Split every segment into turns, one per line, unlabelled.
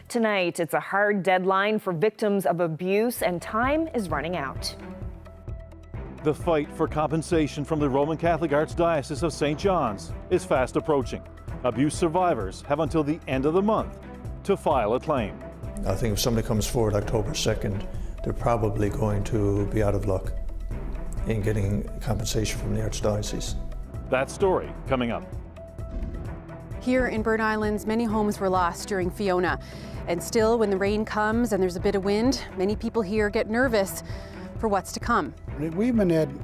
Tonight, it's a hard deadline for victims of abuse, and time is running out.
The fight for compensation from the Roman Catholic Archdiocese of St. John's is fast approaching. Abuse survivors have until the end of the month to file a claim.
I think if somebody comes forward October 2nd, they're probably going to be out of luck in getting compensation from the Archdiocese.
That story coming up.
Here in Bird Islands, many homes were lost during Fiona. And still, when the rain comes and there's a bit of wind, many people here get nervous for what's to come.
We've been had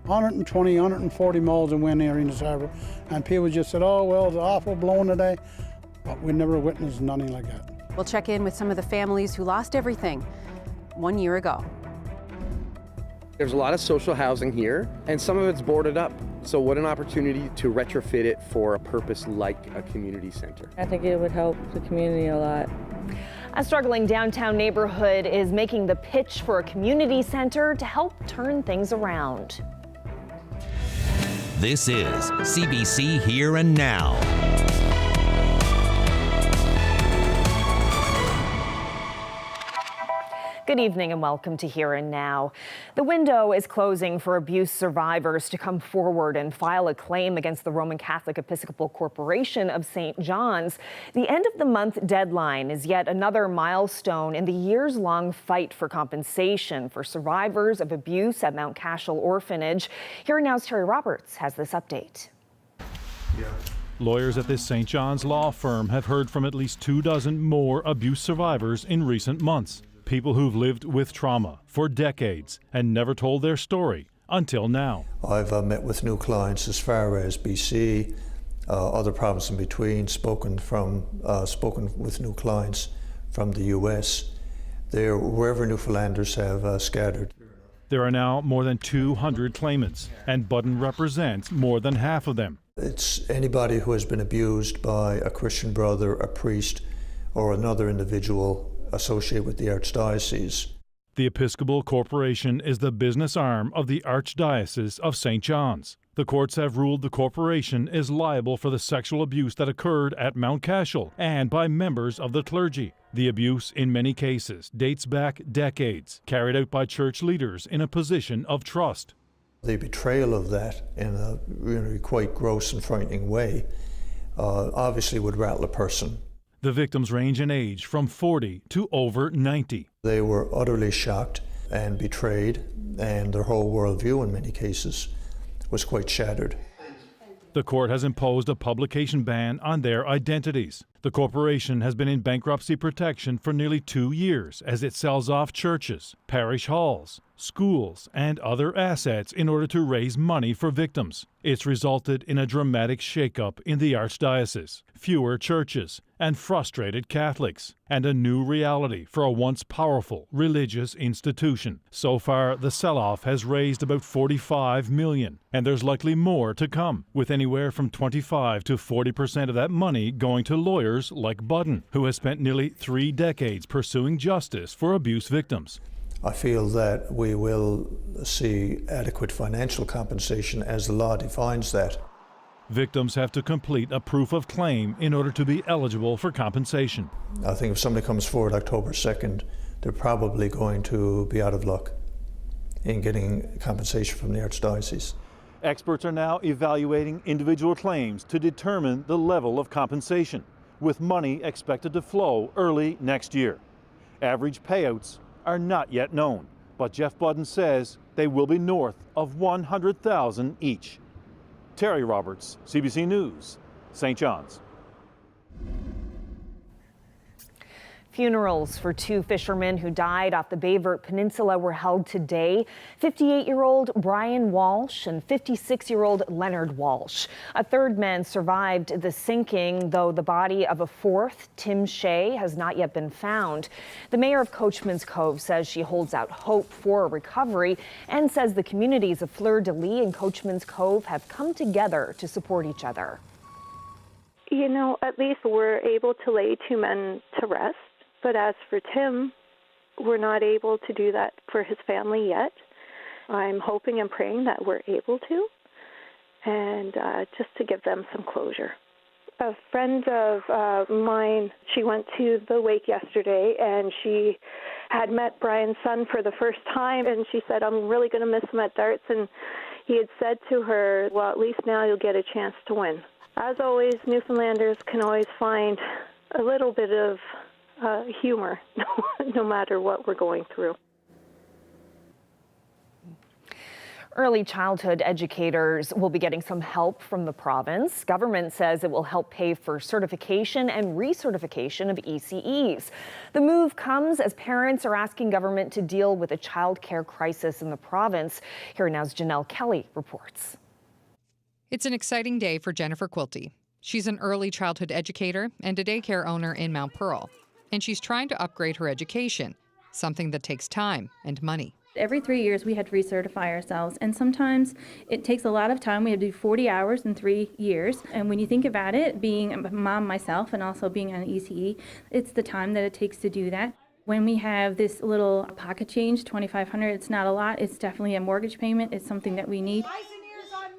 120, 140 miles of wind here in this harbour, and people just said, oh, well, it's awful blowing today. But we never witnessed nothing like that.
We'll check in with some of the families who lost everything 1 year ago.
There's a lot of social housing here, and some of it's boarded up. So what an opportunity to retrofit it for a purpose like a community center.
I think it would help the community a lot.
A struggling downtown neighborhood is making the pitch for a community center to help turn things around.
This is CBC Here and Now.
Good evening and welcome to Here and Now. The window is closing for abuse survivors to come forward and file a claim against the Roman Catholic Episcopal Corporation of St. John's. The end of the month deadline is yet another milestone in the years-long fight for compensation for survivors of abuse at Mount Cashel Orphanage. Here and Now's Terry Roberts has this update.
Lawyers at this St. John's law firm have heard from at least 24 more abuse survivors in recent months. People who've lived with trauma for decades and never told their story until now.
I've met with new clients as far as BC, other provinces in between, spoken with new clients from the US. They're wherever Newfoundlanders have scattered.
There are now more than 200 claimants, and Budden represents more than half of them.
It's anybody who has been abused by a Christian brother, a priest, or another individual associated with the Archdiocese.
The Episcopal Corporation is the business arm of the Archdiocese of St. John's. The courts have ruled the corporation is liable for the sexual abuse that occurred at Mount Cashel and by members of the clergy. The abuse, in many cases, dates back decades, carried out by church leaders in a position of trust.
The betrayal of that in a really quite gross and frightening way obviously would rattle a person.
The victims range in age from 40 to over 90.
They were utterly shocked and betrayed, and their whole worldview in many cases was quite shattered.
The court has imposed a publication ban on their identities. The corporation has been in bankruptcy protection for nearly 2 years as it sells off churches, parish halls, schools, and other assets in order to raise money for victims. It's resulted in a dramatic shakeup in the Archdiocese, fewer churches, and frustrated Catholics, and a new reality for a once powerful religious institution. So far, the sell-off has raised about $45 million, and there's likely more to come, with anywhere from 25 to 40% of that money going to lawyers like Budden, who has spent nearly 3 decades pursuing justice for abuse victims.
I feel that we will see adequate financial compensation as the law defines that.
Victims have to complete a proof of claim in order to be eligible for compensation.
I think if somebody comes forward October 2nd, they're probably going to be out of luck in getting compensation from the Archdiocese.
Experts are now evaluating individual claims to determine the level of compensation, with money expected to flow early next year. Average payouts are not yet known, but Jeff Budden says they will be north of $100,000 each. Terry Roberts, CBC News, St. John's.
Funerals for 2 fishermen who died off the Bayvert Peninsula were held today. 58-year-old Brian Walsh and 56-year-old Leonard Walsh. A third man survived the sinking, though the body of a fourth, Tim Shea, has not yet been found. The mayor of Coachman's Cove says she holds out hope for a recovery and says the communities of Fleur-de-Lis and Coachman's Cove have come together to support each other.
You know, at least we're able to lay 2 men to rest. But as for Tim, we're not able to do that for his family yet. I'm hoping and praying that we're able to, and just to give them some closure. A friend of mine, she went to the wake yesterday, and she had met Brian's son for the first time, and she said, I'm really going to miss him at darts, and he had said to her, well, at least now you'll get a chance to win. As always, Newfoundlanders can always find a little bit of humor, no matter what we're going through.
Early childhood educators will be getting some help from the province. Government says it will help pay for certification and recertification of ECEs. The move comes as parents are asking government to deal with a childcare crisis in the province. Here now's Janelle Kelly reports.
It's an exciting day for Jennifer Quilty. She's an early childhood educator and a daycare owner in Mount Pearl. And she's trying to upgrade her education, something that takes time and money.
Every 3 years we had to recertify ourselves, and sometimes it takes a lot of time. We have to do 40 hours in 3 years, and when you think about it, being a mom myself and also being on ECE, it's the time that it takes to do that. When we have this little pocket change, $2,500, it's not a lot. It's definitely a mortgage payment. It's something that we need.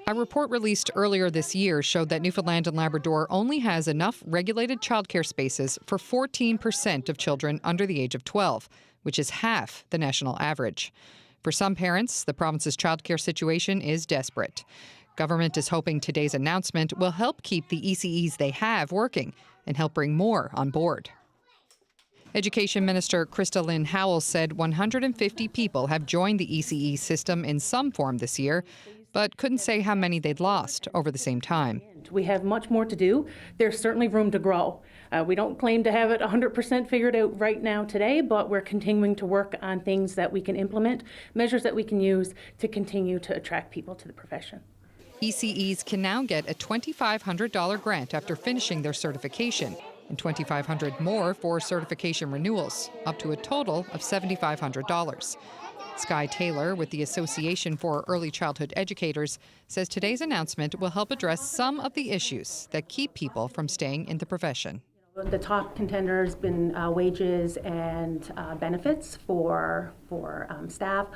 A report released earlier this year showed that Newfoundland and Labrador only has enough regulated childcare spaces for 14% of children under the age of 12, which is half the national average. For some parents, the province's childcare situation is desperate. Government is hoping today's announcement will help keep the ECEs they have working and help bring more on board. Education Minister Krista Lynn Howell said 150 people have joined the ECE system in some form this year, but couldn't say how many they'd lost over the same time.
We have much more to do. There's certainly room to grow. We don't claim to have it 100% figured out right now today, but we're continuing to work on things that we can implement, measures that we can use to continue to attract people to the profession.
ECEs can now get a $2,500 grant after finishing their certification, and $2,500 more for certification renewals, up to a total of $7,500. Sky Taylor with the Association for Early Childhood Educators says today's announcement will help address some of the issues that keep people from staying in the profession.
The top contender has been wages and benefits for staff.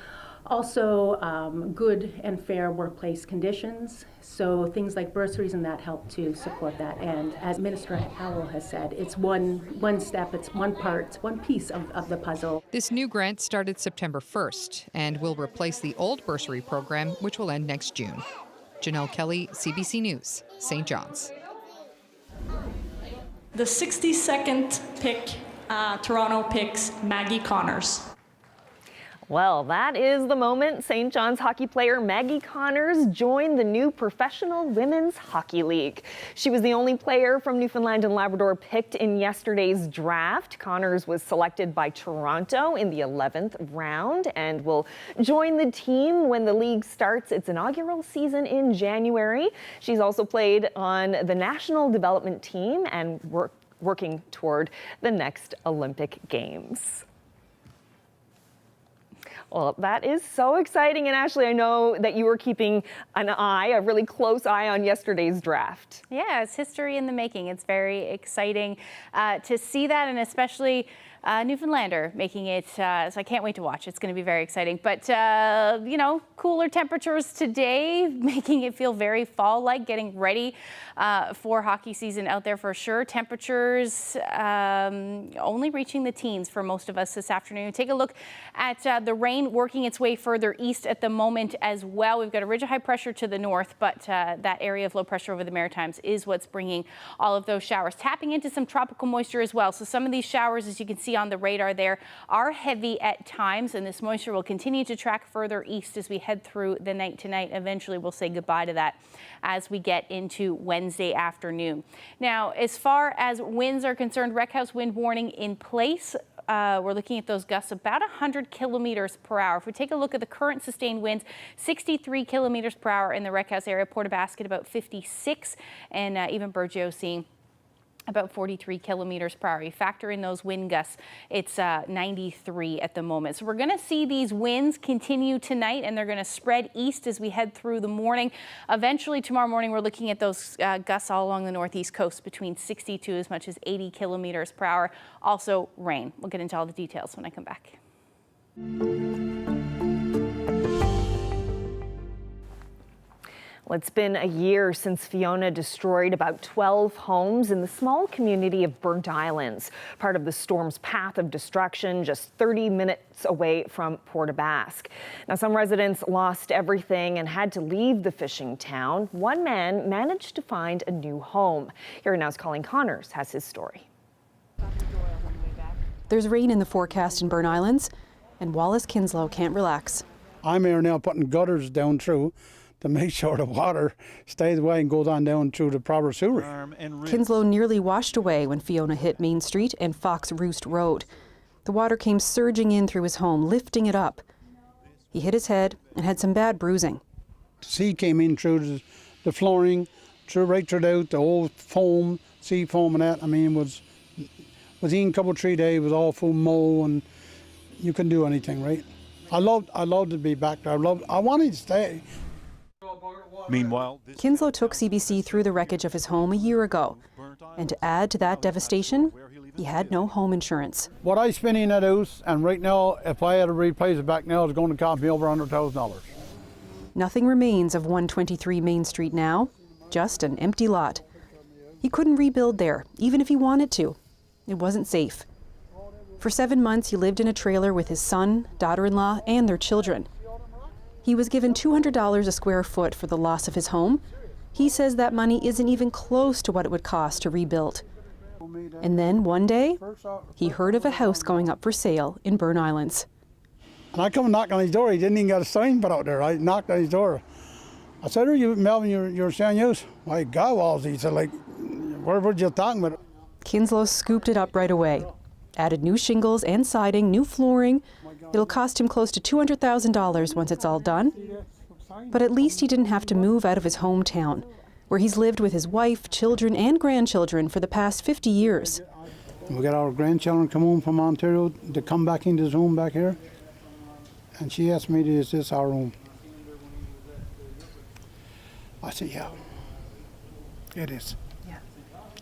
Also, good and fair workplace conditions. So things like bursaries and that help to support that. And as Minister Howell has said, it's one step, it's one part, it's one piece of the puzzle.
This new grant started September 1st and will replace the old bursary program, which will end next June. Janelle Kelly, CBC News, St. John's.
The 62nd pick, Toronto picks Maggie Connors.
Well, that is the moment St. John's hockey player Maggie Connors joined the new Professional Women's Hockey League. She was the only player from Newfoundland and Labrador picked in yesterday's draft. Connors was selected by Toronto in the 11th round and will join the team when the league starts its inaugural season in January. She's also played on the national development team and working toward the next Olympic Games. Well, that is so exciting. And Ashley, I know that you were keeping a really close eye on yesterday's draft.
Yeah, it's history in the making. It's very exciting to see that, and especially Newfoundlander making it, so I can't wait to watch. It's going to be very exciting. But, you know, cooler temperatures today, making it feel very fall-like, getting ready for hockey season out there for sure. Temperatures only reaching the teens for most of us this afternoon. Take a look at the rain working its way further east at the moment as well. We've got a ridge of high pressure to the north, but that area of low pressure over the Maritimes is what's bringing all of those showers. Tapping into some tropical moisture as well. So some of these showers, as you can see on the radar there, are heavy at times, and this moisture will continue to track further east as we head through the night tonight. Eventually we'll say goodbye to that as we get into Wednesday afternoon. Now, as far as winds are concerned, Rec House wind warning in place. We're looking at those gusts about 100 kilometers per hour. If we take a look at the current sustained winds, 63 kilometers per hour in the Rec House area, Port Basket about 56, and even Burgeo seeing about 43 kilometers per hour. You factor in those wind gusts, it's 93 at the moment. So we're going to see these winds continue tonight, and they're going to spread east as we head through the morning. Eventually tomorrow morning, we're looking at those gusts all along the northeast coast between 62 as much as 80 kilometers per hour. Also rain. We'll get into all the details when I come back.
Well, it's been a year since Fiona destroyed about 12 homes in the small community of Burnt Islands, part of the storm's path of destruction, just 30 minutes away from Port aux Basques. Now, some residents lost everything and had to leave the fishing town. One man managed to find a new home. Here Now's Colleen Connors has his story.
There's rain in the forecast in Burnt Islands, and Wallace Kinslow can't relax.
I'm here now putting gutters down through to make sure the water stays away and goes on down through the proper sewer.
Kinslow nearly washed away when Fiona hit Main Street and Fox Roost Road. The water came surging in through his home, lifting it up. He hit his head and had some bad bruising.
The sea came in through the flooring, right through the old foam, sea foam and that. I mean, was in a couple of 3 days, was all full mold, and you couldn't do anything, right? I loved to be back there. I wanted to stay.
Meanwhile,
Kinslow took CBC through the wreckage of his home a year ago. And to add to that devastation, he had no home insurance.
What I spent in that house, and right now, if I had to replace it back now, it's going to cost me over $100,000.
Nothing remains of 123 Main Street now, just an empty lot. He couldn't rebuild there, even if he wanted to. It wasn't safe. For 7 months, he lived in a trailer with his son, daughter-in-law, and their children. He was given $200 a square foot for the loss of his home. He says that money isn't even close to what it would cost to rebuild. And then one day, he heard of a house going up for sale in Burnt Islands.
And I come and knock on his door. He didn't even got a sign put out there. I knocked on his door. I said, "Are you Melvin? You're selling yours?" My God, Walls. He said, "Like, what were you talking about?"
Kinslow scooped it up right away. Added new shingles and siding, new flooring. It'll cost him close to $200,000 once it's all done. But at least he didn't have to move out of his hometown, where he's lived with his wife, children, and grandchildren for the past 50 years.
We got our grandchildren come home from Ontario to come back into this home back here. And she asked me, "Is this our home?" I said, "Yeah, it is."
Yeah.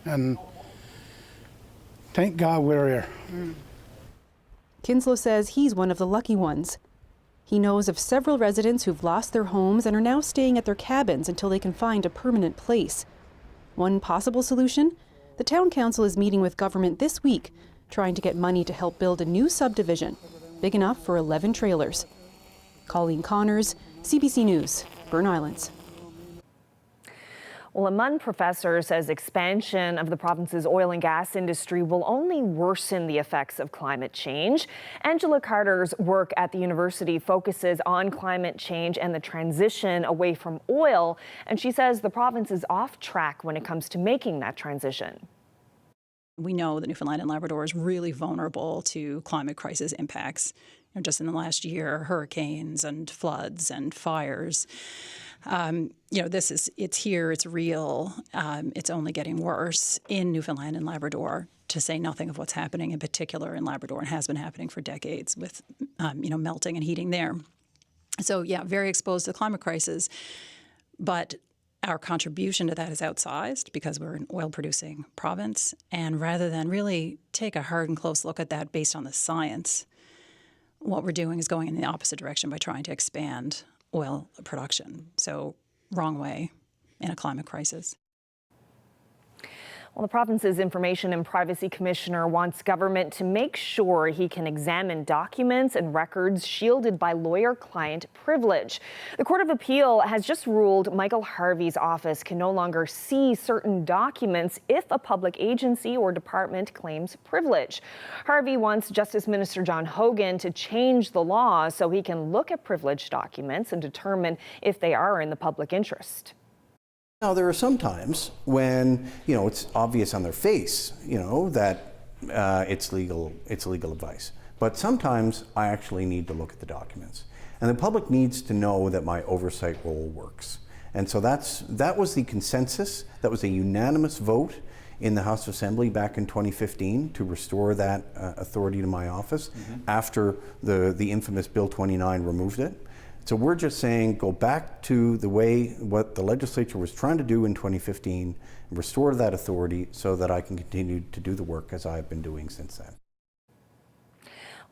And thank God we're here.
Kinslow says he's one of the lucky ones. He knows of several residents who've lost their homes and are now staying at their cabins until they can find a permanent place. One possible solution? The town council is meeting with government this week, trying to get money to help build a new subdivision, big enough for 11 trailers. Colleen Connors, CBC News, Burnt Islands.
Well, a MUN professor says expansion of the province's oil and gas industry will only worsen the effects of climate change. Angela Carter's work at the university focuses on climate change and the transition away from oil, and she says the province is off track when it comes to making that transition.
We know that Newfoundland and Labrador is really vulnerable to climate crisis impacts. Just in the last year, hurricanes and floods and fires. It's here, it's real, it's only getting worse in Newfoundland and Labrador, to say nothing of what's happening in particular in Labrador and has been happening for decades with, melting and heating there. So, yeah, very exposed to the climate crisis, but our contribution to that is outsized because we're an oil-producing province, and rather than really take a hard and close look at that based on the science, what we're doing is going in the opposite direction by trying to expand oil production. So, wrong way in a climate crisis.
Well, the province's Information and Privacy Commissioner wants government to make sure he can examine documents and records shielded by lawyer-client privilege. The Court of Appeal has just ruled Michael Harvey's office can no longer see certain documents if a public agency or department claims privilege. Harvey wants Justice Minister John Hogan to change the law so he can look at privileged documents and determine if they are in the public interest.
Now, there are some times when, it's obvious on their face, that it's legal advice. But sometimes I actually need to look at the documents. And the public needs to know that my oversight role works. And so that was the consensus. That was a unanimous vote in the House of Assembly back in 2015 to restore that authority to my office after the infamous Bill 29 removed it. So we're just saying go back to the way what the legislature was trying to do in 2015 and restore that authority so that I can continue to do the work as I've been doing since then.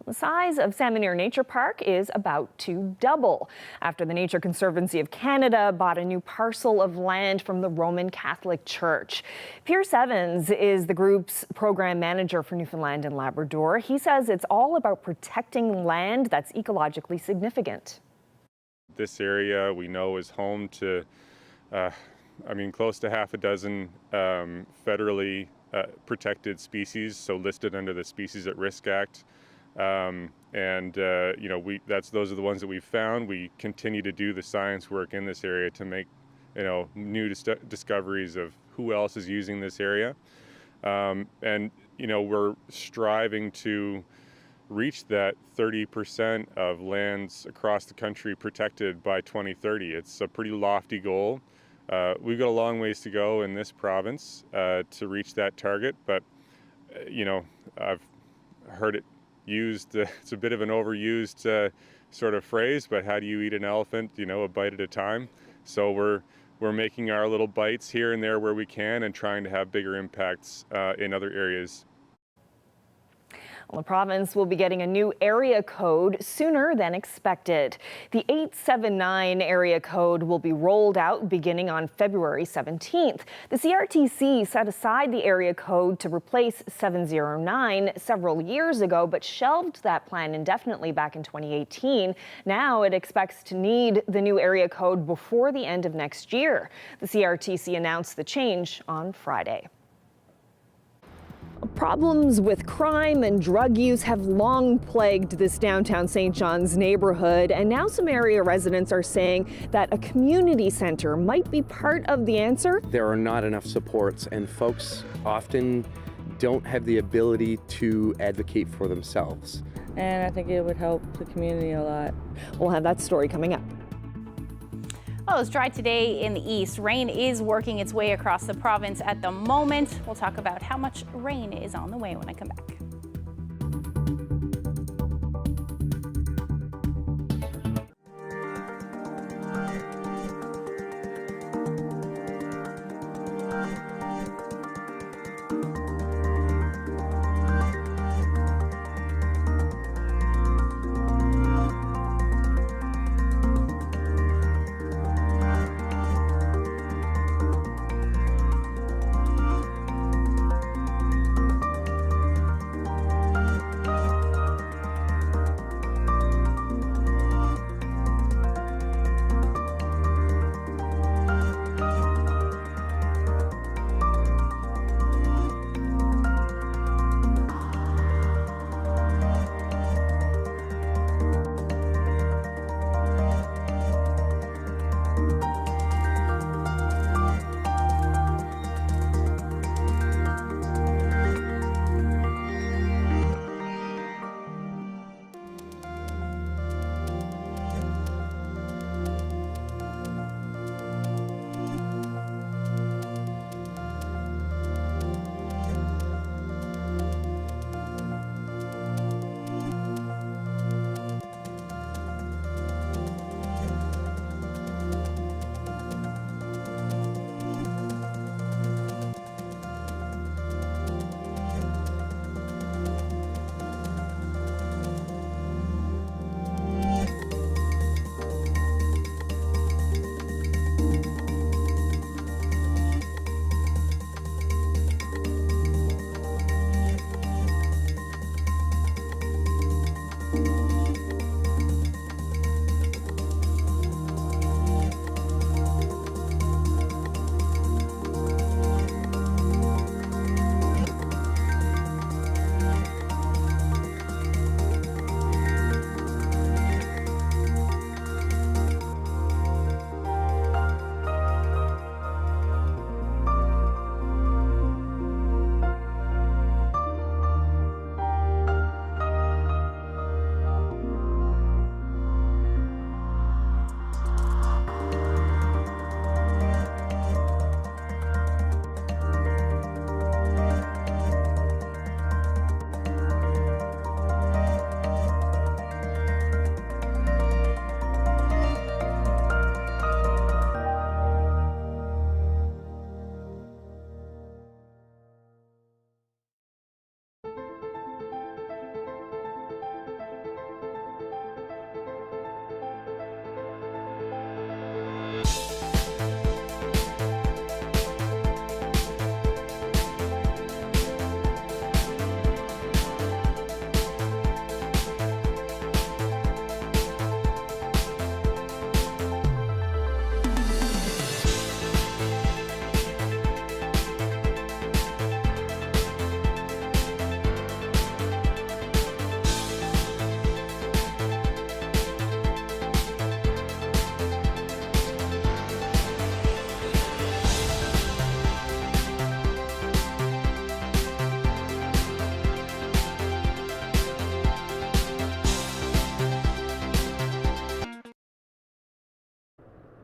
The size of Salmon Nature Park is about to double after the Nature Conservancy of Canada bought a new parcel of land from the Roman Catholic Church. Pierce Evans is the group's program manager for Newfoundland and Labrador. He says it's all about protecting land that's ecologically significant.
This area we know is home to, close to half a dozen federally protected species, so listed under the Species at Risk Act. Those are the ones that we've found. We continue to do the science work in this area to make, new discoveries of who else is using this area. We're striving to reach that 30% of lands across the country protected by 2030. It's a pretty lofty goal. We've got a long ways to go in this province to reach that target, but I've heard it used, it's a bit of an overused sort of phrase, but how do you eat an elephant, a bite at a time? So we're making our little bites here and there where we can and trying to have bigger impacts in other areas.
Well, the province will be getting a new area code sooner than expected. The 879 area code will be rolled out beginning on February 17th. The CRTC set aside the area code to replace 709 several years ago, but shelved that plan indefinitely back in 2018. Now it expects to need the new area code before the end of next year. The CRTC announced the change on Friday. Problems with crime and drug use have long plagued this downtown St. John's neighborhood, and now some area residents are saying that a community center might be part of the answer.
There are not enough supports, and folks often don't have the ability to advocate for themselves.
And I think it would help the community a lot.
We'll have that story coming up.
Well, it's dry today in the east. Rain is working its way across the province at the moment. We'll talk about how much rain is on the way when I come back.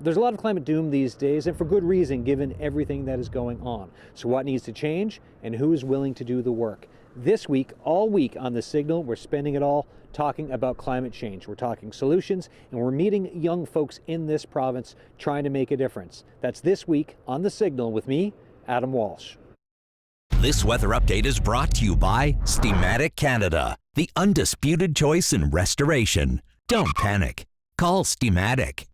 There's a lot of climate doom these days, and for good reason, given everything that is going on. So what needs to change, and who is willing to do the work? This week, all week on The Signal, we're spending it all talking about climate change. We're talking solutions, and we're meeting young folks in this province trying to make a difference. That's this week on The Signal with me, Adam Walsh.
This weather update is brought to you by Steamatic Canada, the undisputed choice in restoration. Don't panic. Call Steamatic.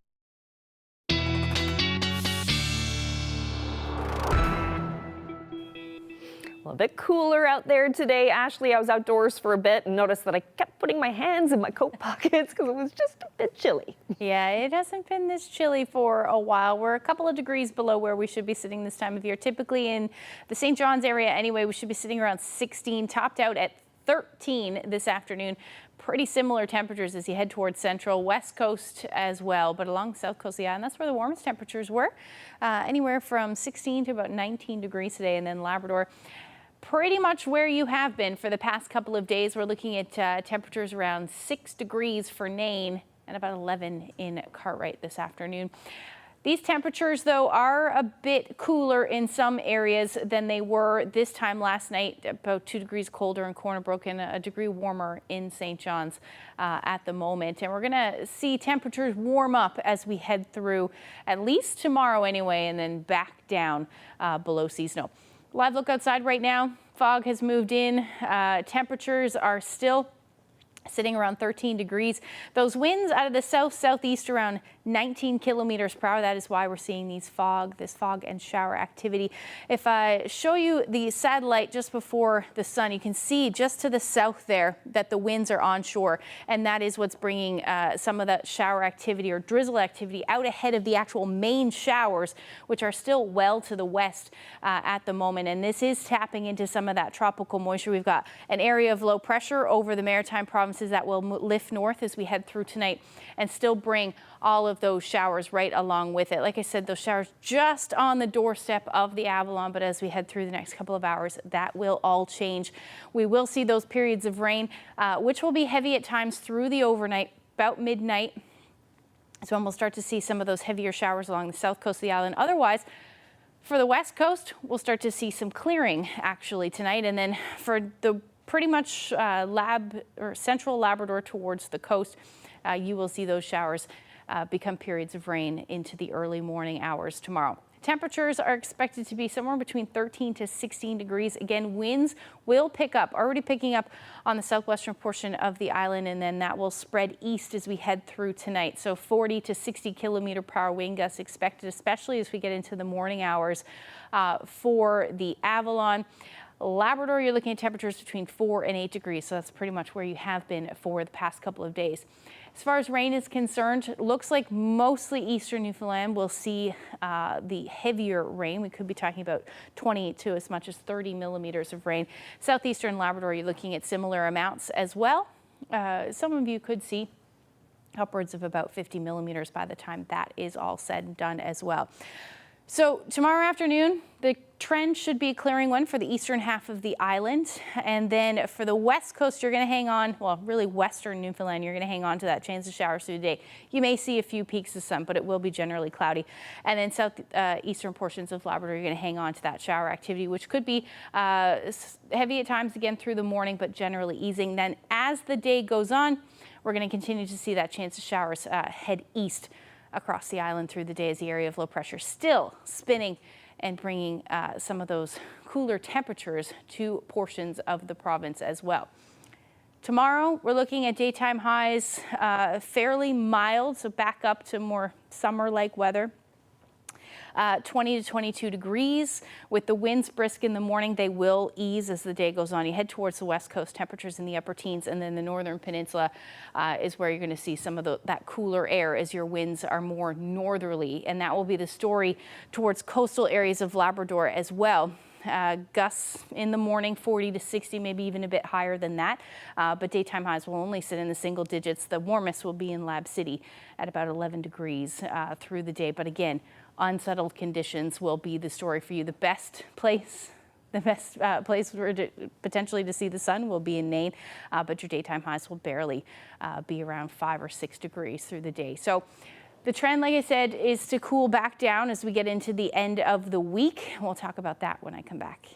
Well, a bit cooler out there today. Ashley, I was outdoors for a bit and noticed that I kept putting my hands in my coat pockets because it was just a bit chilly.
Yeah, it hasn't been this chilly for a while. We're a couple of degrees below where we should be sitting this time of year. Typically in the St. John's area anyway, we should be sitting around 16, topped out at 13 this afternoon. Pretty similar temperatures as you head towards central, west coast as well, but along the south coast of the island, that's where the warmest temperatures were. Anywhere from 16 to about 19 degrees today, and then Labrador, pretty much where you have been for the past couple of days. We're looking at temperatures around 6 degrees for Nain and about 11 in Cartwright this afternoon. These temperatures, though, are a bit cooler in some areas than they were this time last night, about 2 degrees colder in Corner Brook and a degree warmer in St. John's at the moment. And we're going to see temperatures warm up as we head through at least tomorrow anyway, and then back down below seasonal. Live look outside right now. Fog has moved in. Temperatures are still sitting around 13 degrees. Those winds out of the south-southeast around 19 kilometers per hour. That is why we're seeing this fog and shower activity. If I show you the satellite just before the sun, you can see just to the south there that the winds are onshore, and that is what's bringing some of that shower activity or drizzle activity out ahead of the actual main showers, which are still well to the west at the moment. And this is tapping into some of that tropical moisture. We've got an area of low pressure over the maritime provinces that will lift north as we head through tonight and still bring all of those showers right along with it. Like I said, those showers just on the doorstep of the Avalon, but as we head through the next couple of hours, that will all change. We will see those periods of rain, which will be heavy at times through the overnight, about midnight. So we'll start to see some of those heavier showers along the south coast of the island. Otherwise, for the west coast, we'll start to see some clearing actually tonight. And then for the pretty much central Labrador towards the coast, you will see those showers become periods of rain into the early morning hours tomorrow. Temperatures are expected to be somewhere between 13 to 16 degrees. Again, winds will pick up, already picking up on the southwestern portion of the island, and then that will spread east as we head through tonight. So 40 to 60 kilometer per hour wind gusts expected, especially as we get into the morning hours for the Avalon. Labrador, you're looking at temperatures between 4 and 8 degrees, so that's pretty much where you have been for the past couple of days. As far as rain is concerned, it looks like mostly eastern Newfoundland will see the heavier rain. We could be talking about 20 to as much as 30 millimeters of rain. Southeastern Labrador, you're looking at similar amounts as well. Some of you could see upwards of about 50 millimeters by the time that is all said and done as well. So tomorrow afternoon, the trend should be a clearing one for the eastern half of the island. And then for the west coast, you're going to hang on, well, really western Newfoundland, you're going to hang on to that chance of showers through the day. You may see a few peaks of sun, but it will be generally cloudy. And then southeastern portions of Labrador, you're going to hang on to that shower activity, which could be heavy at times again through the morning, but generally easing. Then as the day goes on, we're going to continue to see that chance of showers head east across the island through the day as the area of low pressure still spinning and bringing some of those cooler temperatures to portions of the province as well. Tomorrow, we're looking at daytime highs fairly mild, so back up to more summer-like weather. 20 to 22 degrees. With the winds brisk in the morning, they will ease as the day goes on. You head towards the west coast, temperatures in the upper teens, and then the northern peninsula is where you're going to see some of that cooler air as your winds are more northerly, and that will be the story towards coastal areas of Labrador as well. Gusts in the morning, 40 to 60, maybe even a bit higher than that. But daytime highs will only sit in the single digits. The warmest will be in Lab City at about 11 degrees through the day. But again, unsettled conditions will be the story for you. The best place potentially to see the sun will be in Nain, but your daytime highs will barely be around 5 or 6 degrees through the day. So The trend, like I said, is to cool back down as we get into the end of the week. We'll talk about that when I come back.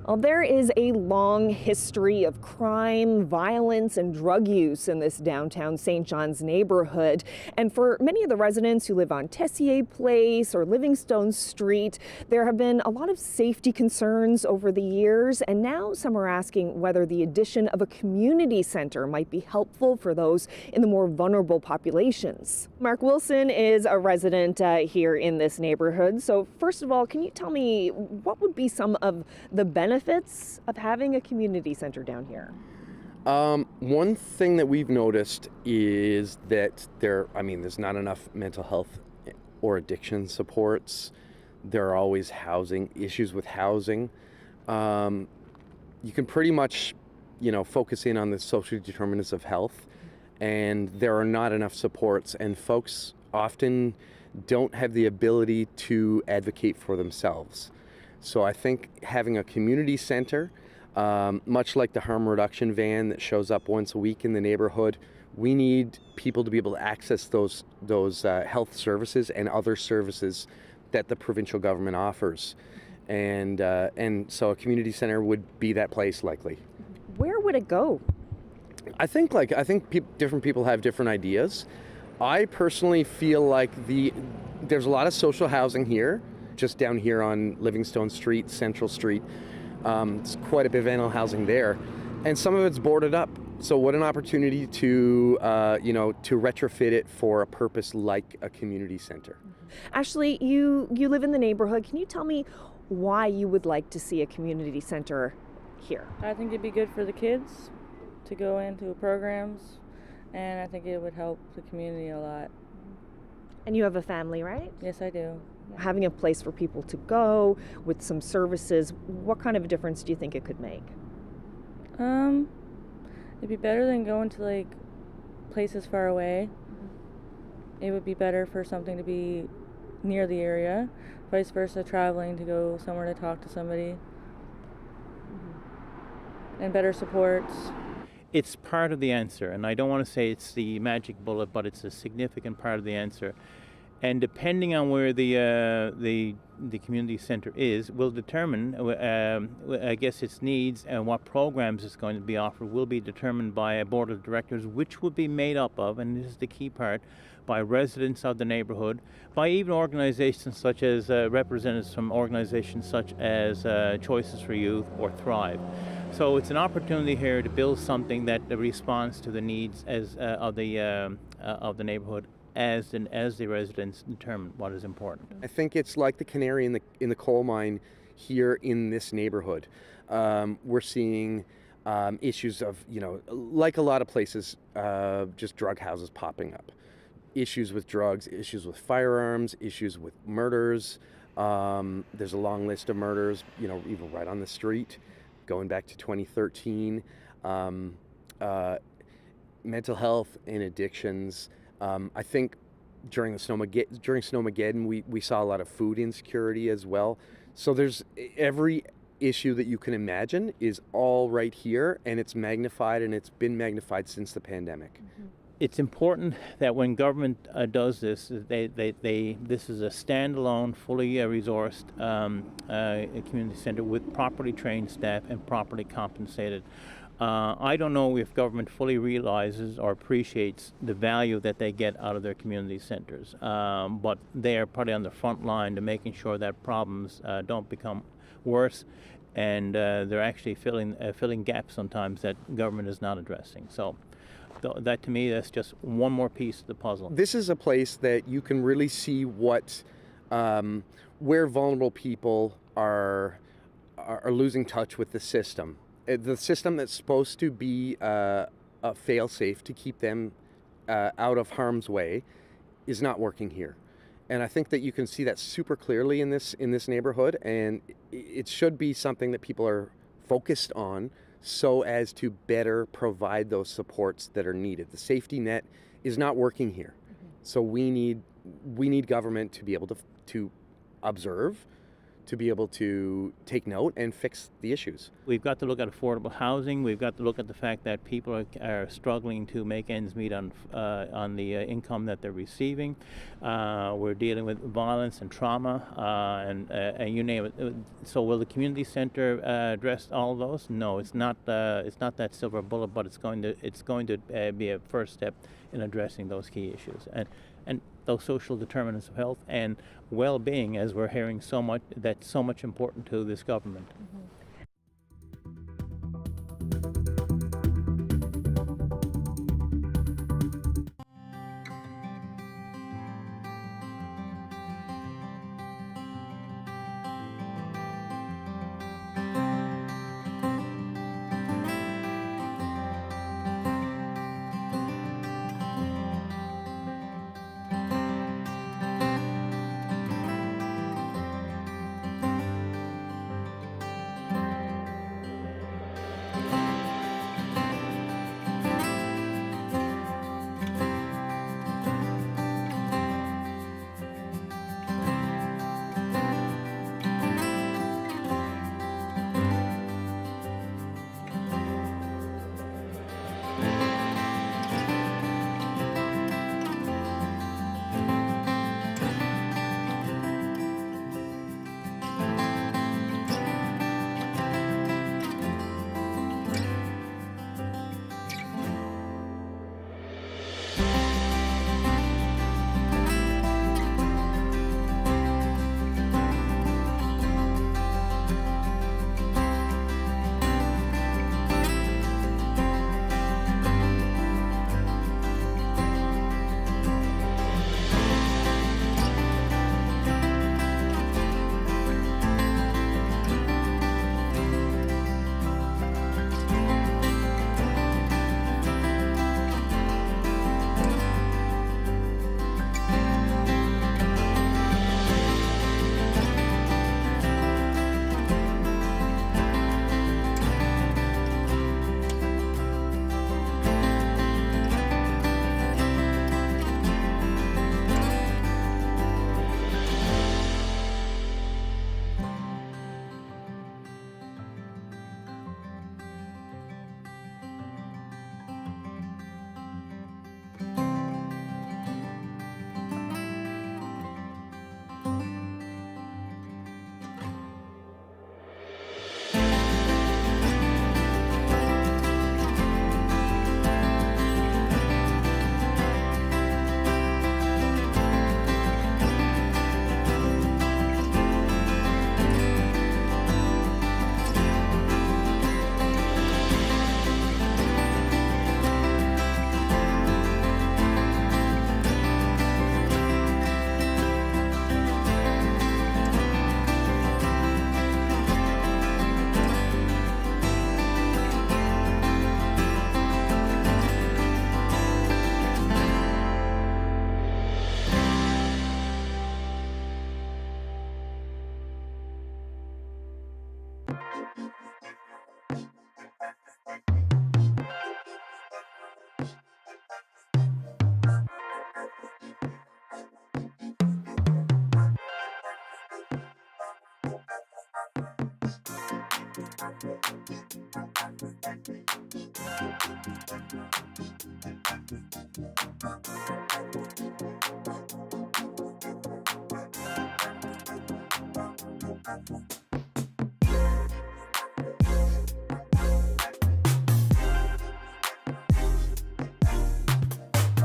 Well, there is a long history of crime, violence, and drug use in this downtown St. John's neighborhood. And for many of the residents who live on Tessier Place or Livingstone Street, there have been a lot of safety concerns over the years. And now some are asking whether the addition of a community center might be helpful for those in the more vulnerable populations. Mark Wilson is a resident here in this neighborhood. So first of all, can you tell me what would be some of the benefits of having a community center down here?
One thing that we've noticed is that there's not enough mental health or addiction supports. There are always issues with housing. You can pretty much, focus in on the social determinants of health, and there are not enough supports, and folks often don't have the ability to advocate for themselves. So I think having a community center, much like the harm reduction van that shows up once a week in the neighborhood, we need people to be able to access those health services and other services that the provincial government offers. And so a community center would be that place likely.
Where would it go?
I think different people have different ideas. I personally feel like there's a lot of social housing here. Just down here on Livingstone Street, Central Street. It's quite a bit of rental housing there. And some of it's boarded up. So what an opportunity to retrofit it for a purpose like a community center.
Ashley, you live in the neighborhood. Can you tell me why you would like to see a community center here?
I think it'd be good for the kids to go into programs, and I think it would help the community a lot.
And you have a family, right?
Yes, I do.
Having a place for people to go with some services, what kind of a difference do you think it could make?
It'd be better than going to places far away. It would be better for something to be near the area, vice versa, traveling to go somewhere to talk to somebody. And better supports.
It's part of the answer, and I don't want to say it's the magic bullet, but it's a significant part of the answer. And depending on where the community center is, will determine, I guess, its needs and what programs it's going to be offered will be determined by a board of directors, which will be made up of, and this is the key part, by residents of the neighborhood, by even organizations such as representatives from organizations such as Choices for Youth or Thrive. So it's an opportunity here to build something that responds to the needs of the neighborhood as the residents determine what is important.
I think it's like the canary in the coal mine here in this neighborhood. We're seeing issues of, like a lot of places, just drug houses popping up. Issues with drugs, issues with firearms, issues with murders. There's a long list of murders, even right on the street, going back to 2013. Mental health and addictions. I think during Snowmageddon, we saw a lot of food insecurity as well. So there's every issue that you can imagine is all right here, and it's magnified, and it's been magnified since the pandemic.
Mm-hmm. It's important that when government does this, this is a standalone, fully resourced community center with properly trained staff and properly compensated. I don't know if government fully realizes or appreciates the value that they get out of their community centers, but they are probably on the front line to making sure that problems don't become worse, and they're actually filling gaps sometimes that government is not addressing. So that, to me, that's just one more piece of the puzzle.
This is a place that you can really see what where vulnerable people are losing touch with the system. The system that's supposed to be a fail-safe to keep them out of harm's way is not working here. And I think that you can see that super clearly in this neighborhood, and it should be something that people are focused on so as to better provide those supports that are needed. The safety net is not working here. Mm-hmm. So we need government to be able to observe, to be able to take note and fix the issues.
We've got to look at affordable housing. We've got to look at the fact that people are struggling to make ends meet on the income that they're receiving. We're dealing with violence and trauma, and you name it. So will the community center address all of those? No, it's not. It's not that silver bullet, but it's going to be a first step in addressing those key issues and those social determinants of health and well-being, as we're hearing so much, that's so much important to this government.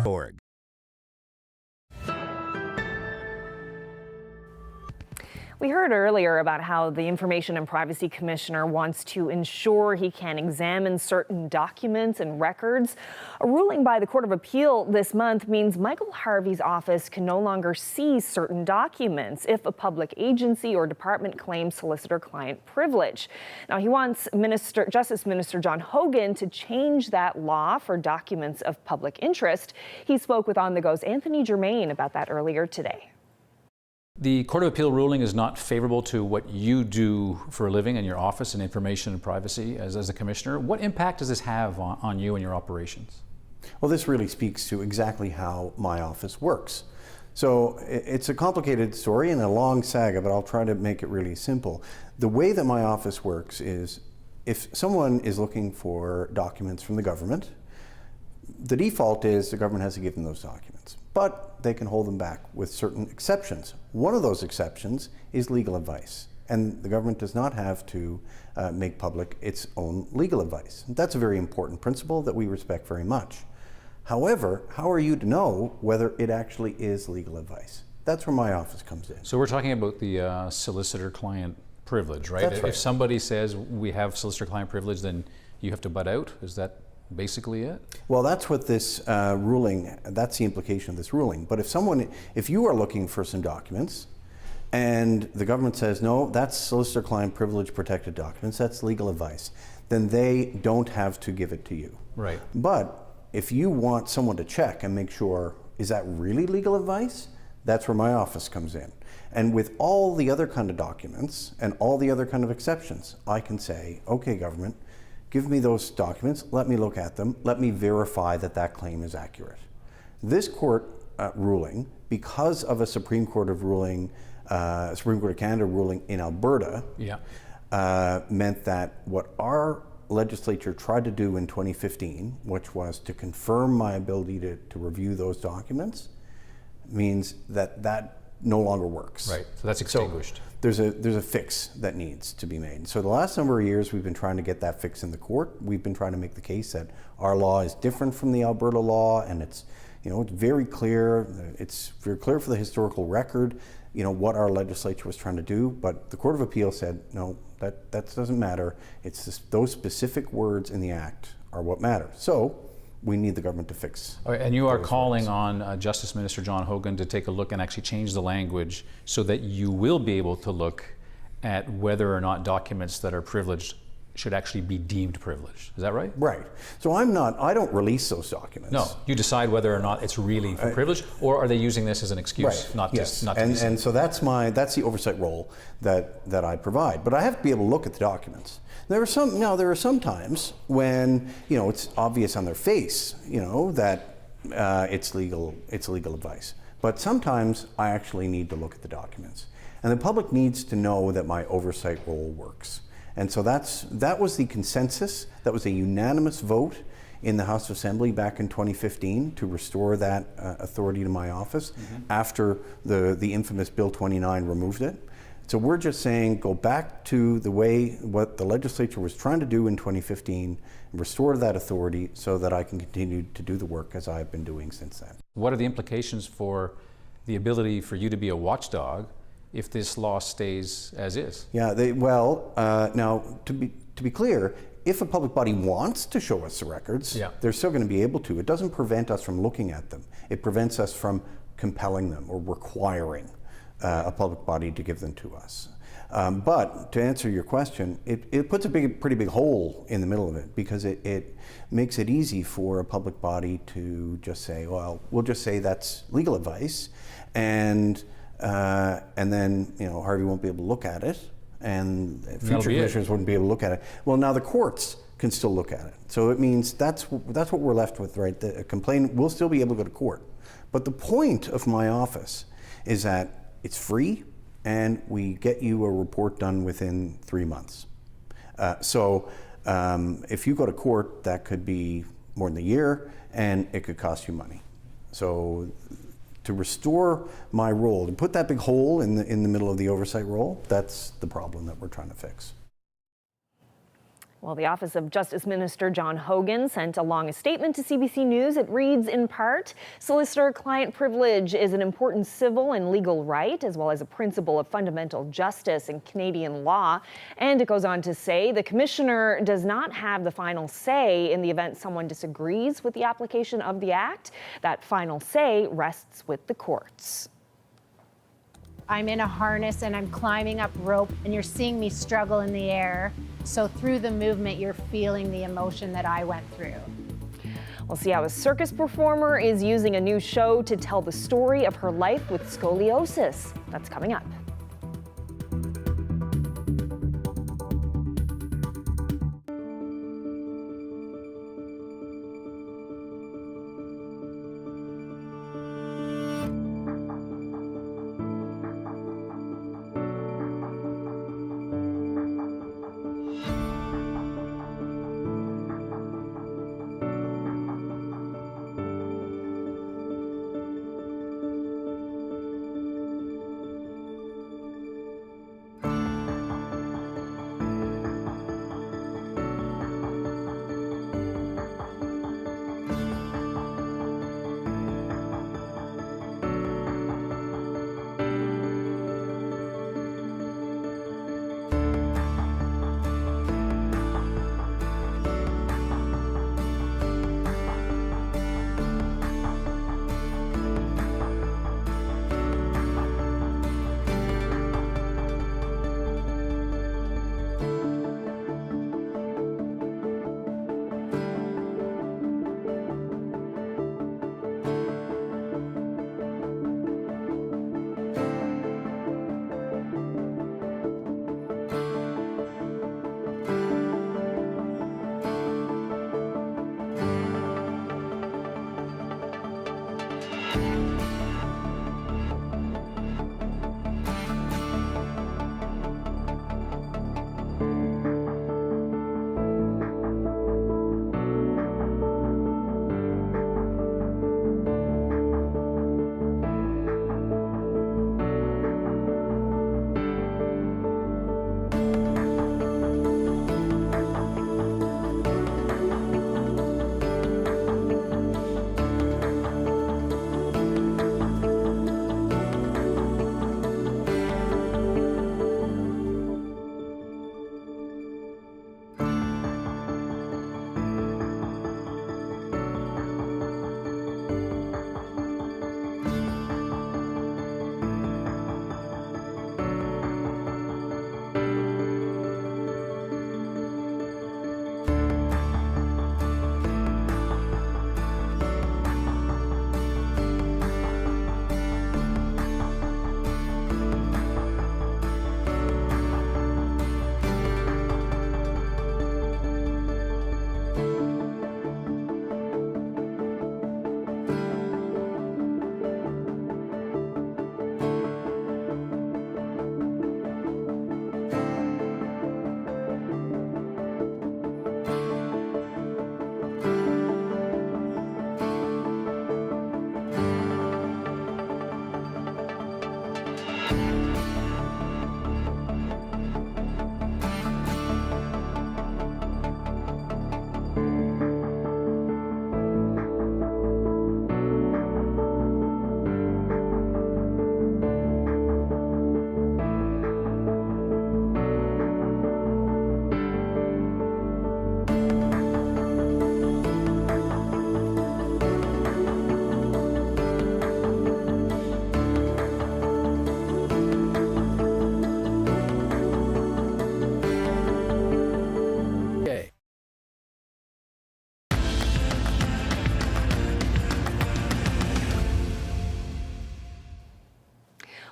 org.
We heard earlier about how the Information and Privacy Commissioner wants to ensure he can examine certain documents and records. A ruling by the Court of Appeal this month means Michael Harvey's office can no longer seize certain documents if a public agency or department claims solicitor-client privilege. Now, he wants Justice Minister John Hogan to change that law for documents of public interest. He spoke with On the Go's Anthony Germain about that earlier today.
The Court of Appeal ruling is not favorable to what you do for a living in your office in information and privacy as a commissioner. What impact does this have on you and your operations?
Well, this really speaks to exactly how my office works. So it's a complicated story and a long saga, but I'll try to make it really simple. The way that my office works is if someone is looking for documents from the government, the default is the government has to give them those documents, but they can hold them back with certain exceptions. One of those exceptions is legal advice, and the government does not have to make public its own legal advice. That's a very important principle that we respect very much. However, how are you to know whether it actually is legal advice? That's where my office comes in.
So we're talking about the solicitor-client privilege, right?
That's right.
If somebody says we have solicitor-client privilege, then you have to butt out? Is that basically it?
Well, that's what this ruling, that's the implication of this ruling. But if you are looking for some documents and the government says, no, that's solicitor-client privilege protected documents, that's legal advice, then they don't have to give it to you.
Right.
But if you want someone to check and make sure, is that really legal advice? That's where my office comes in. And with all the other kind of documents and all the other kind of exceptions, I can say, okay, government, give me those documents, let me look at them, let me verify that that claim is accurate. This court ruling, because of a Supreme Court of Canada ruling in Alberta, meant that what our legislature tried to do in 2015, which was to confirm my ability to review those documents, means that no longer works.
Right, so that's extinguished.
So there's a fix that needs to be made. So the last number of years we've been trying to get that fix in the court. We've been trying to make the case that our law is different from the Alberta law, and it's very clear. It's very clear for the historical record, what our legislature was trying to do. But the Court of Appeal said, no, that doesn't matter. It's those specific words in the Act are what matter. So we need the government to fix.
And you are calling on Justice Minister John Hogan to take a look and actually change the language so that you will be able to look at whether or not documents that are privileged should actually be deemed privileged. Is that right?
Right. So I don't release those documents.
No, you decide whether or not it's really for privilege, or are they using this as an excuse?
Right. And so that's the oversight role that I provide. But I have to be able to look at the documents. There are some times when it's obvious on their face that it's legal advice. But sometimes I actually need to look at the documents, and the public needs to know that my oversight role works. And so that was the consensus. That was a unanimous vote in the House of Assembly back in 2015 to restore that authority to my office after the infamous Bill 29 removed it. So we're just saying go back to what the legislature was trying to do in 2015, and restore that authority so that I can continue to do the work as I've been doing since then.
What are the implications for the ability for you to be a watchdog if this law stays as is?
Yeah, now to be clear, if a public body wants to show us the records, they're still going to be able to. It doesn't prevent us from looking at them. It prevents us from compelling them or requiring a public body to give them to us. But to answer your question, it puts a pretty big hole in the middle of it, because it makes it easy for a public body to just say, well, we'll just say that's legal advice, and then Harvey won't be able to look at it, and future commissioners wouldn't be able to look at it. Well, now the courts can still look at it. So it means that's what we're left with, right? A complaint will still be able to go to court. But the point of my office is that it's free, and we get you a report done within 3 months. So if you go to court, that could be more than a year, and it could cost you money. So to restore my role, to put that big hole in the middle of the oversight role, that's the problem that we're trying to fix.
Well, the Office of Justice Minister John Hogan sent along a statement to CBC News. It reads in part, solicitor-client privilege is an important civil and legal right, as well as a principle of fundamental justice in Canadian law. And it goes on to say the Commissioner does not have the final say in the event someone disagrees with the application of the Act. That final say rests with the courts.
I'm in a harness and I'm climbing up rope, and you're seeing me struggle in the air. So through the movement, you're feeling the emotion that I went through.
We'll see how a circus performer is using a new show to tell the story of her life with scoliosis. That's coming up.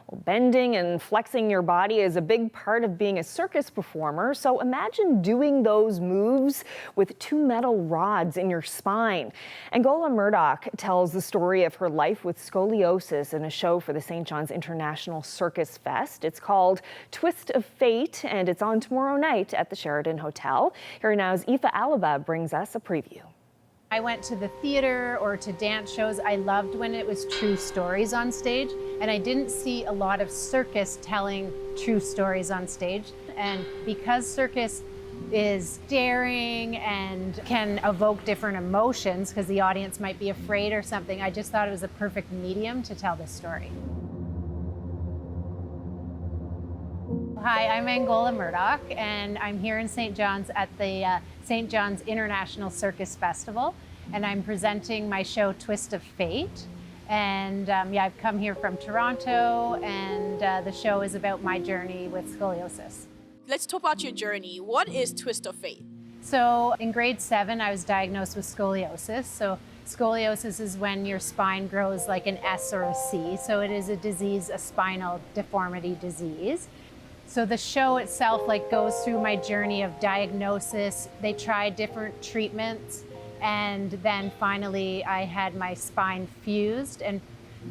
Well, bending and flexing your body is a big part of being a circus performer, so imagine doing those moves with 2 metal rods in your spine. Angola Murdoch tells the story of her life with scoliosis in a show for the St. John's International Circus Fest. It's called Twist of Fate, and it's on tomorrow night at the Sheraton Hotel. Here now's Aoife Alaba brings us a preview.
I went to the theater or to dance shows. I loved when it was true stories on stage, and I didn't see a lot of circus telling true stories on stage. And because circus is daring and can evoke different emotions because the audience might be afraid or something, I just thought it was a perfect medium to tell this story. Hi, I'm Angola Murdoch, and I'm here in St. John's at the St. John's International Circus Festival, and I'm presenting my show Twist of Fate. And I've come here from Toronto, and the show is about my journey with scoliosis.
Let's talk about your journey. What is Twist of Fate?
So in grade 7, I was diagnosed with scoliosis. So scoliosis is when your spine grows like an S or a C. So it is a disease, a spinal deformity disease. So the show itself goes through my journey of diagnosis. They tried different treatments, and then finally I had my spine fused and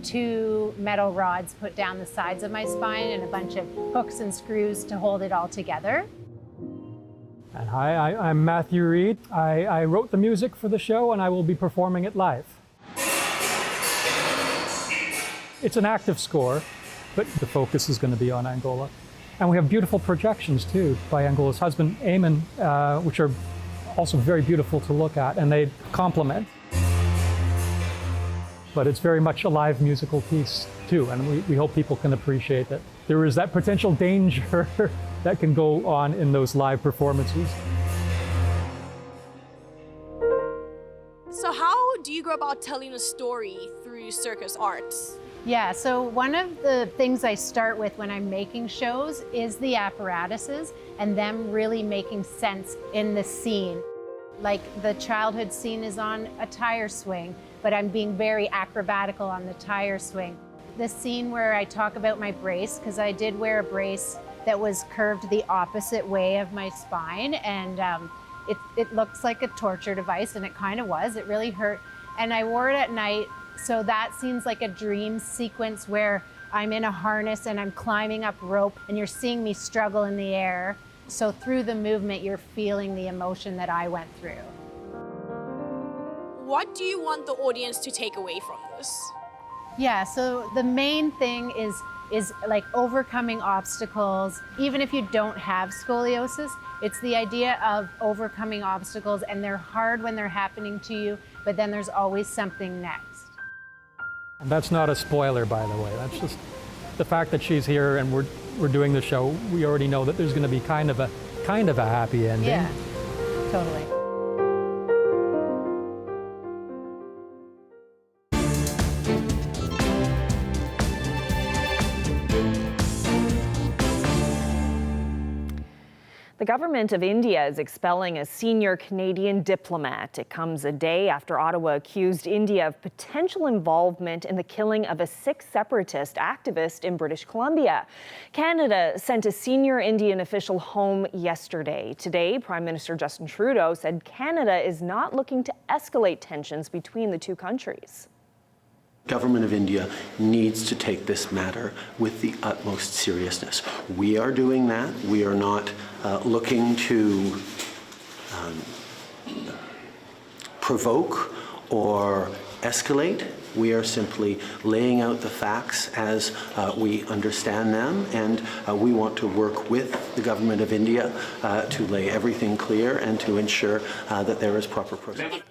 2 metal rods put down the sides of my spine and a bunch of hooks and screws to hold it all together.
And hi, I'm Matthew Reed. I wrote the music for the show, and I will be performing it live. It's an active score, but the focus is going to be on Angola. And we have beautiful projections too by Angola's husband, Eamon, which are also very beautiful to look at, and they complement. But it's very much a live musical piece too, and we hope people can appreciate that there is that potential danger that can go on in those live performances.
So how do you go about telling a story through circus arts?
Yeah, so one of the things I start with when I'm making shows is the apparatuses and them really making sense in the scene. Like the childhood scene is on a tire swing, but I'm being very acrobatical on the tire swing. The scene where I talk about my brace, because I did wear a brace that was curved the opposite way of my spine, and it looks like a torture device, and it kind of was. It really hurt. And I wore it at night. So that seems like a dream sequence where I'm in a harness and I'm climbing up rope and you're seeing me struggle in the air. So through the movement, you're feeling the emotion that I went through.
What do you want the audience to take away from this?
Yeah, so the main thing is like overcoming obstacles. Even if you don't have scoliosis, it's the idea of overcoming obstacles, and they're hard when they're happening to you, but then there's always something next.
And that's not a spoiler, by the way. That's just the fact that she's here and we're doing the show. We already know that there's going to be kind of a happy ending.
Yeah, totally.
The government of India is expelling a senior Canadian diplomat. It comes a day after Ottawa accused India of potential involvement in the killing of a Sikh separatist activist in British Columbia. Canada sent a senior Indian official home yesterday. Today, Prime Minister Justin Trudeau said Canada is not looking to escalate tensions between the 2 countries.
Government of India needs to take this matter with the utmost seriousness. We are doing that. We are not looking to provoke or escalate. We are simply laying out the facts as we understand them, and we want to work with the Government of India to lay everything clear and to ensure that there is proper process.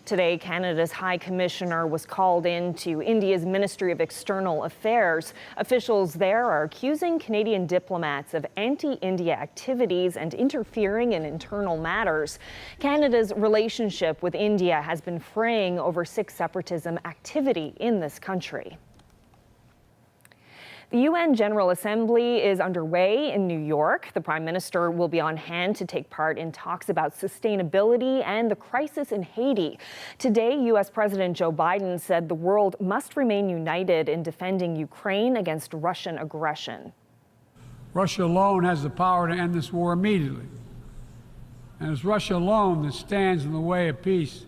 Today, Canada's High Commissioner was called in to India's Ministry of External Affairs. Officials there are accusing Canadian diplomats of anti-India activities and interfering in internal matters. Canada's relationship with India has been fraying over Sikh separatism activity in this country. The UN General Assembly is underway in New York. The Prime Minister will be on hand to take part in talks about sustainability and the crisis in Haiti. Today, U.S. President Joe Biden said the world must remain united in defending Ukraine against Russian aggression.
Russia alone has the power to end this war immediately. And it's Russia alone that stands in the way of peace.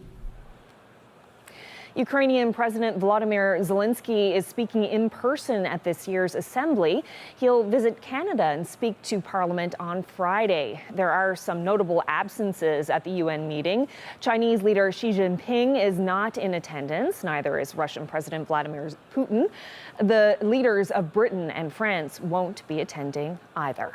Ukrainian President Volodymyr Zelensky is speaking in person at this year's assembly. He'll visit Canada and speak to Parliament on Friday. There are some notable absences at the UN meeting. Chinese leader Xi Jinping is not in attendance. Neither is Russian President Vladimir Putin. The leaders of Britain and France won't be attending either.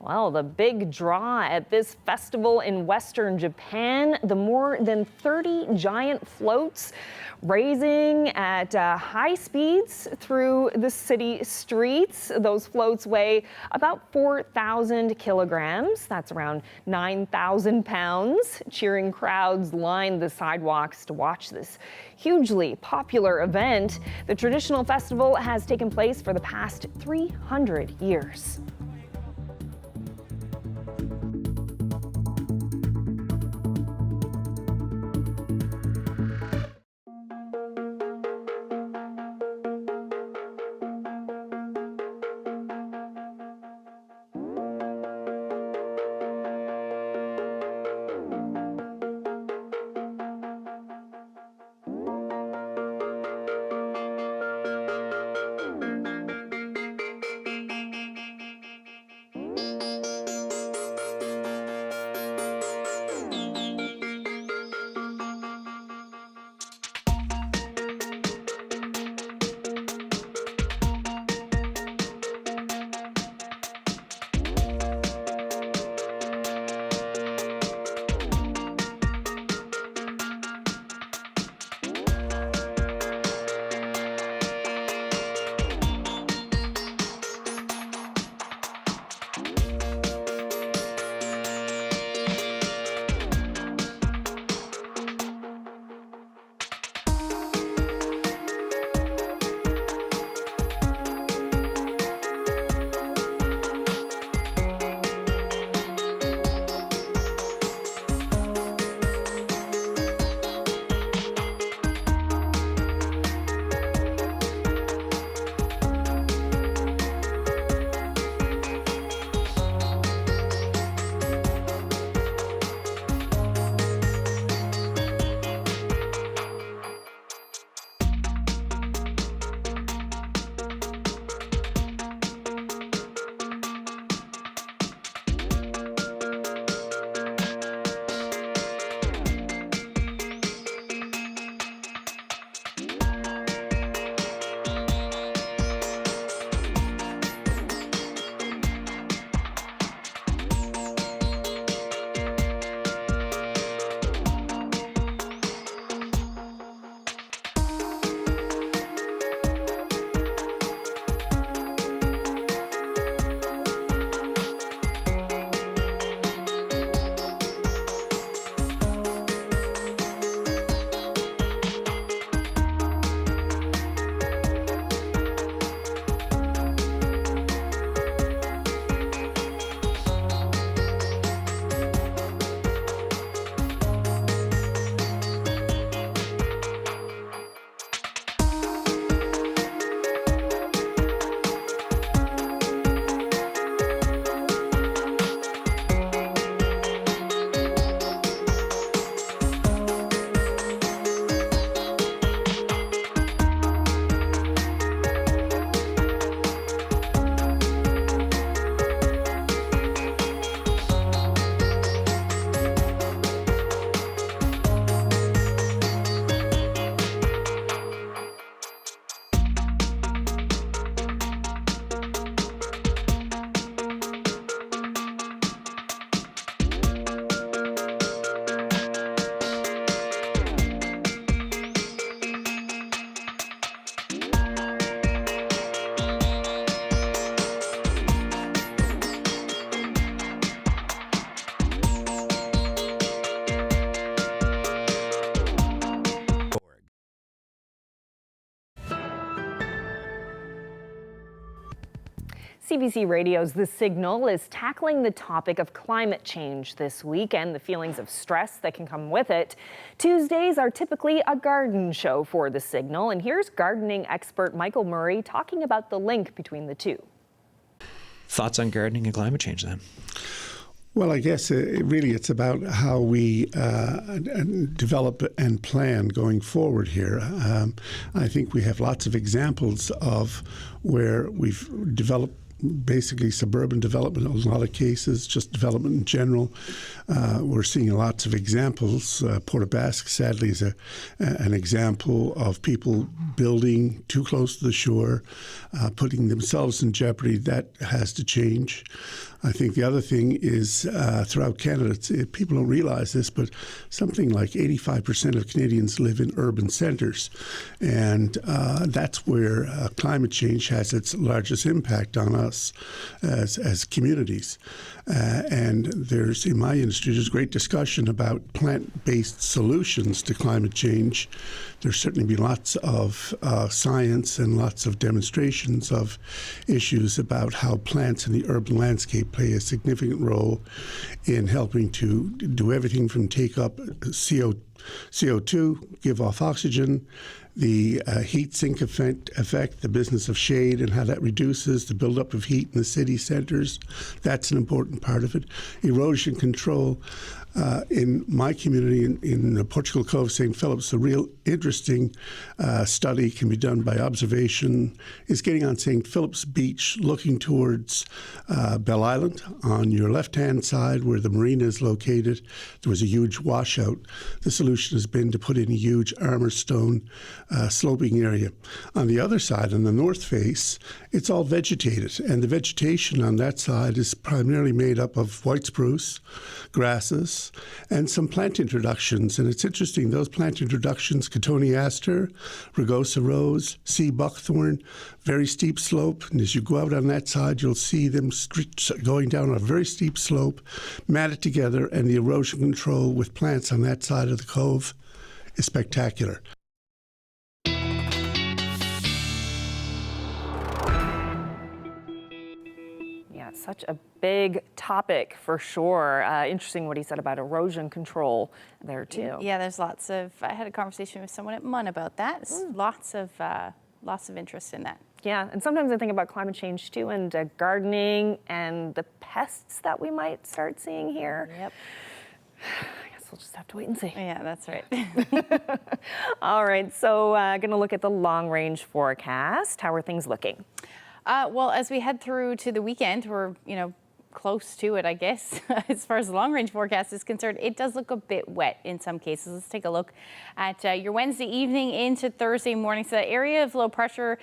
Well, the big draw at this festival in Western Japan, the more than 30 giant floats raising at high speeds through the city streets. Those floats weigh about 4,000 kilograms. That's around 9,000 pounds. Cheering crowds line the sidewalks to watch this hugely popular event. The traditional festival has taken place for the past 300 years. CBC Radio's The Signal is tackling the topic of climate change this week and the feelings of stress that can come with it. Tuesdays are typically a garden show for The Signal, and here's gardening expert Michael Murray talking about the link between the two.
Thoughts on gardening and climate change then?
Well, I guess really it's about how we develop and plan going forward here. I think we have lots of examples of where we've developed basically suburban development in a lot of cases, just development in general. We're seeing lots of examples. Port aux Basques, sadly, is an example of people building too close to the shore, putting themselves in jeopardy. That has to change. I think the other thing is throughout Canada, people don't realize this, but something like 85% of Canadians live in urban centres. And that's where climate change has its largest impact on us as communities. And there's, in my industry, there's great discussion about plant-based solutions to climate change. There's certainly been lots of science and lots of demonstrations of issues about how plants in the urban landscape play a significant role in helping to do everything from take up CO2, give off oxygen, the heat sink effect, the business of shade and how that reduces the buildup of heat in the city centres. That's an important part of it. Erosion control. In my community in Portugal Cove, St. Philip's, a real interesting study can be done by observation is getting on St. Philip's Beach, looking towards Bell Island. On your left-hand side, where the marina is located, there was a huge washout. The solution has been to put in a huge armor stone sloping area. On the other side, on the north face, it's all vegetated, and the vegetation on that side is primarily made up of white spruce, grasses, and some plant introductions. And it's interesting, those plant introductions, Cotoneaster, Rugosa rose, sea buckthorn, very steep slope. And as you go out on that side, you'll see them going down a very steep slope, matted together, and the erosion control with plants on that side of the cove is spectacular.
Such a big topic for sure. Interesting what he said about erosion control there too.
Yeah, there's lots of, I had a conversation with someone at MUN about that. Lots of interest in that.
Yeah, and sometimes I think about climate change too, and gardening and the pests that we might start seeing here.
Yep.
I guess we'll just have to wait and see.
Yeah, that's right.
All right, so going to look at the long range forecast. How are things looking?
Well, as we head through to the weekend, we're, close to it, I guess. As far as the long range forecast is concerned, it does look a bit wet in some cases. Let's take a look at your Wednesday evening into Thursday morning. So the area of low pressure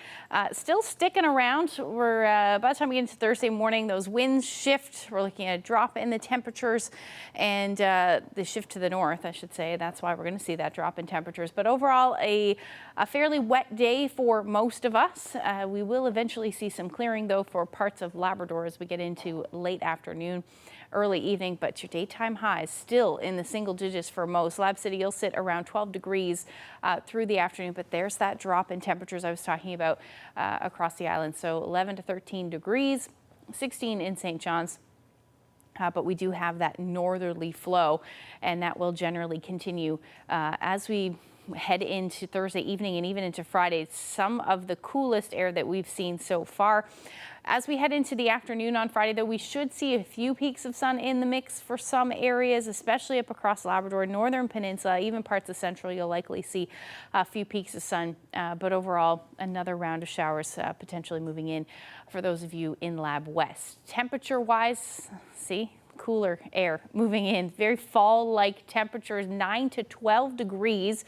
still sticking around. We're by the time we get into Thursday morning, those winds shift. We're looking at a drop in the temperatures and the shift to the north, I should say. That's why we're going to see that drop in temperatures. But overall, a fairly wet day for most of us. We will eventually see some clearing, though, for parts of Labrador as we get into late afternoon, early evening, but your daytime highs still in the single digits for most. Lab City, you'll sit around 12 degrees through the afternoon, but there's that drop in temperatures I was talking about across the island. So 11 to 13 degrees, 16 in St. John's. But we do have that northerly flow, and that will generally continue as we head into Thursday evening and even into Friday. Some of the coolest air that we've seen so far. As we head into the afternoon on Friday, though, we should see a few peaks of sun in the mix for some areas, especially up across Labrador, Northern Peninsula, even parts of Central. You'll likely see a few peaks of sun, but overall, another round of showers potentially moving in for those of you in Lab West. Temperature-wise, see? Cooler air moving in. Very fall-like temperatures, 9 to 12 degrees,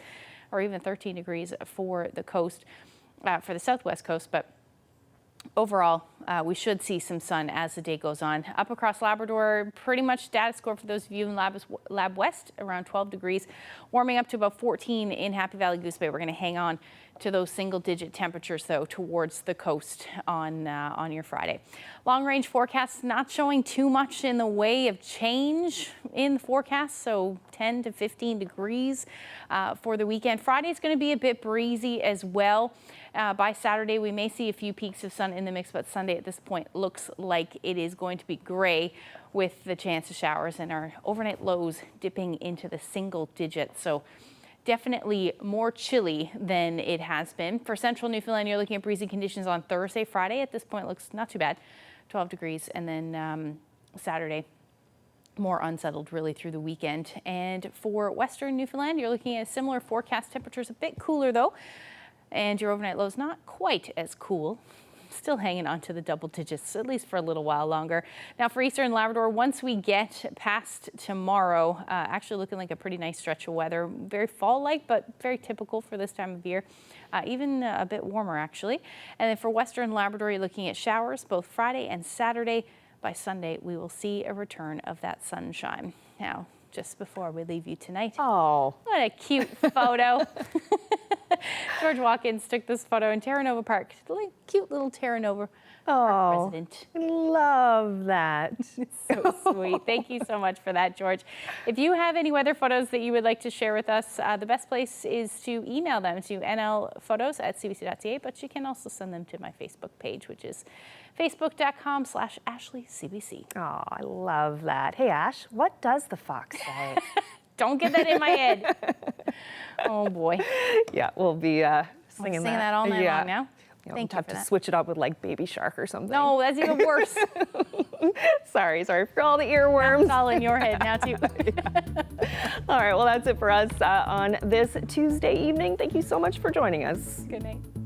or even 13 degrees for the coast, for the southwest coast. But overall, we should see some sun as the day goes on. Up across Labrador, pretty much status quo for those of you in Lab West, around 12 degrees, warming up to about 14 in Happy Valley Goose Bay. We're going to hang on to those single-digit temperatures, though, towards the coast on your Friday. Long-range forecasts not showing too much in the way of change in the forecast, so 10 to 15 degrees for the weekend. Friday is going to be a bit breezy as well. By Saturday, we may see a few peaks of sun in the mix, but Sunday at this point looks like it is going to be gray with the chance of showers and our overnight lows dipping into the single digits. So definitely more chilly than it has been. For central Newfoundland, you're looking at breezy conditions on Thursday. Friday at this point looks not too bad, 12 degrees. And then Saturday, more unsettled really through the weekend. And for western Newfoundland, you're looking at similar forecast temperatures, a bit cooler though. And your overnight lows not quite as cool. Still hanging on to the double digits, at least for a little while longer. Now for eastern Labrador, once we get past tomorrow, actually looking like a pretty nice stretch of weather. Very fall-like, but very typical for this time of year. Even a bit warmer, actually. And then for western Labrador, you're looking at showers both Friday and Saturday. By Sunday, we will see a return of that sunshine. Now, just before we leave you tonight.
Oh,
what a cute photo. George Watkins took this photo in Terra Nova Park. Cute little Terra Nova Park resident.
Love that.
So sweet. Thank you so much for that, George. If you have any weather photos that you would like to share with us, the best place is to email them to nlphotos@cbc.ca, but you can also send them to my Facebook page, which is facebook.com/AshleyCBC.
Oh, I love that. Hey, Ash, what does the fox say?
Don't get that in my head. Oh, boy.
Yeah, we'll be singing
that all night long now.
Thank you for that. Switch it up with like Baby Shark or something.
No, that's even worse.
Sorry for all the earworms.
It's all in your head now, too.
All right, well, that's it for us on this Tuesday evening. Thank you so much for joining us.
Good night.